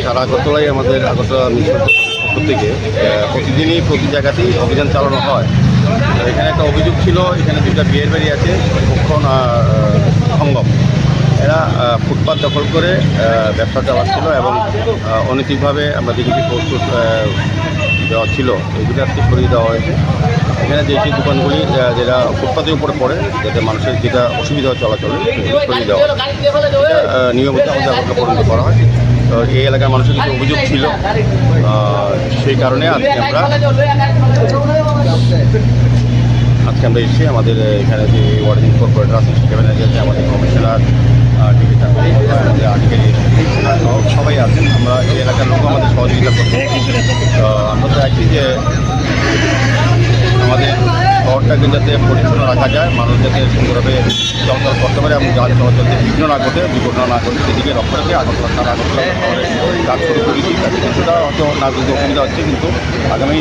সারা আগরতলায় আমাদের আগরতলা মিশন পক্ষ থেকে প্রতিদিনই প্রতি জায়গাতেই অভিযান চালানো হয়। এখানে একটা অভিযোগ ছিল, এখানে দুটা বিয়ের বাড়ি আছে পক্ষণ সঙ্গম, এরা ফুটপাত দখল করে ব্যবসা চালাচ্ছিল এবং অনৈতিকভাবে আমরা দেখেছি প্রস্তুত দেওয়া ছিল, এগুলি আজকে সরিয়ে দেওয়া হয়েছে। এখানে যে সেই দোকানগুলি যেটা ফুটপাতের উপরে পড়ে, যাতে মানুষের যেটা অসুবিধা চলাচলে সরিয়ে দেওয়া নিয়মিত আমাদের আগরতলা পরিণত করা হয়। তো এই এলাকার মানুষের কিছু অভিযোগ ছিল, সেই কারণে আজকে আমরা এসে আমাদের এখানে যে ওয়ার্ডিং কর্পোরেটর আছে, সেখানে গেছে আমাদের কমিশনার সবাই আছেন। আমরা এই এলাকার লোক আমাদের সহযোগিতা করছি। আমরা তো চাইছি যে আমাদের শহরটাকে যাতে পরিচ্ছন্ন রাখা যায়, মানুষ যাতে সুন্দরভাবে চলাচল করতে পারে এবং যান চলাচলতে বিঘ্ন না ঘটে, দুর্ঘটনা না ঘটে, সেদিকে লক্ষ্য রেখে আগরতলা সারা আগরতলা শহরে কাজ শুরু করেছি। কিছুটা হয়তো নাগরিক অসুবিধা হচ্ছে, কিন্তু আগামী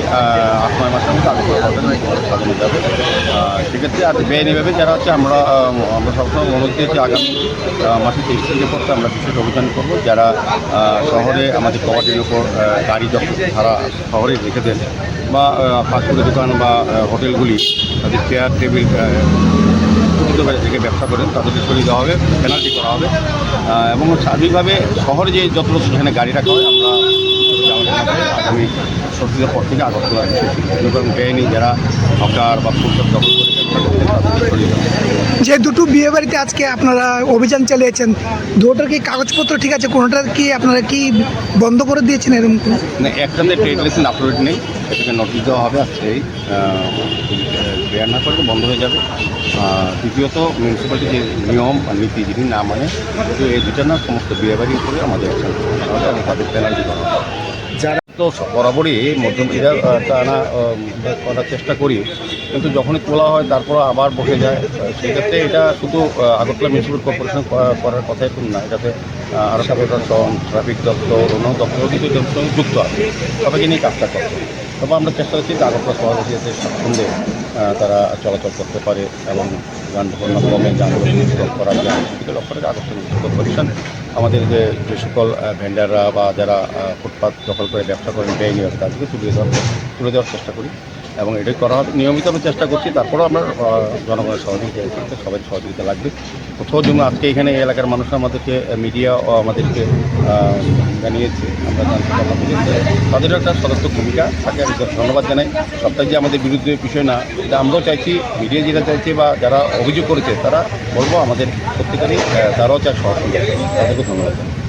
8-9 মাসের মধ্যে আগরতলা সাজানো যাবে। সেক্ষেত্রে আর বেআইনিভাবে যারা হচ্ছে আমরা সবসময় অনুরোধ দিয়েছি আগামী মাসে 23 তারিখের পর আমরা বিশেষ অভিযান করব। যারা শহরে আমাদের কবাডির উপর গাড়ি যখন তারা শহরে রেখে দেন, বা ফাস্টফুডের দোকান বা হোটেলগুলি তাদের চেয়ার টেবিল থেকে ব্যবসা করেন, তাদেরকে সরিয়ে দেওয়া হবে, পেনাল্টি করা হবে। এবং সার্বিকভাবে শহরে যে যত সেখানে গাড়ি রাখা হয়, আমরা আগামী 16 পর থেকে আগরতলা এবং বেআইনি যারা হকার বা ফুটপাত দখল করে যে দুটো বিয়ে বাড়িতে আজকে আপনারা অভিযান চালিয়েছেন, দুটোর কি কাগজপত্র ঠিক আছে? কোনোটার কি আপনারা কি বন্ধ করে দিয়েছেন এরকম? না, একটাতে ট্রেড লাইসেন্স আপলোড নেই, সেটাকে নোটিশ দেওয়া হবে আজকেই, বেয়ার না করলে বন্ধ হয়ে যাবে। দ্বিতীয়ত মিউনিসিপ্যালিটি যে নিয়ম নীতি যিনি না মানে, তো এই দুটা না সমস্ত বিয়ে বাড়ির উপরে আমাদের অ্যাকশন করা হবে এবং তাদের পেনাল্টি করা হবে। যারা তো বরাবরই মধ্যমীরা টানা করার চেষ্টা করি, কিন্তু যখনই তোলা হয় তারপর আবার বসে যায়। সেক্ষেত্রে এটা শুধু আগরতলা মিউনিসিপ্যাল কর্পোরেশন করার কথাই কিন্তু না, এটাতে আরও প্রশাসন, ট্রাফিক দপ্তর, অন্য দপ্তরও কিন্তু এটার সঙ্গে যুক্ত আছে, সবাইকে নিয়ে কাজটা করছে। তবে আমরা চেষ্টা করছি যে আগরতলা শহরে যাতে স্বাচ্ছন্দ্যে তারা চলাচল করতে পারে এবং যানবাহন কমে যানবাহন করা যায়, সেদিকে লক্ষ্য করে আগরতলা মিউনিসিপ্যাল কর্পোরেশন আমাদের যে সকল ভেন্ডাররা বা যারা ফুটপাত দখল করে ব্যবসা করেন বেআইনিভাবে, তাদেরকে তুলে দেওয়ার চেষ্টা করি এবং এটাই করা হবে। নিয়মিত আমরা চেষ্টা করছি, তারপরেও আমরা জনগণের সহযোগিতা সবাই সহযোগিতা লাগবে। কোথাও জন্য আজকে এখানে এই এলাকার মানুষ আমাদেরকে মিডিয়া ও আমাদেরকে জানিয়েছে, আমরা জানতে পারলাম তাদেরও একটা সদস্য ভূমিকা থাকে। আমি ধন্যবাদ জানাই। সবটাই যে আমাদের বিরুদ্ধে বিষয় না, এটা আমরাও চাইছি, মিডিয়া যেটা চাইছে বা যারা অভিযোগ করেছে তারা বলবো আমাদের প্রত্যেকেরই তারাও চায় সহযোগিতা, তাদেরকে ধন্যবাদ জানাই।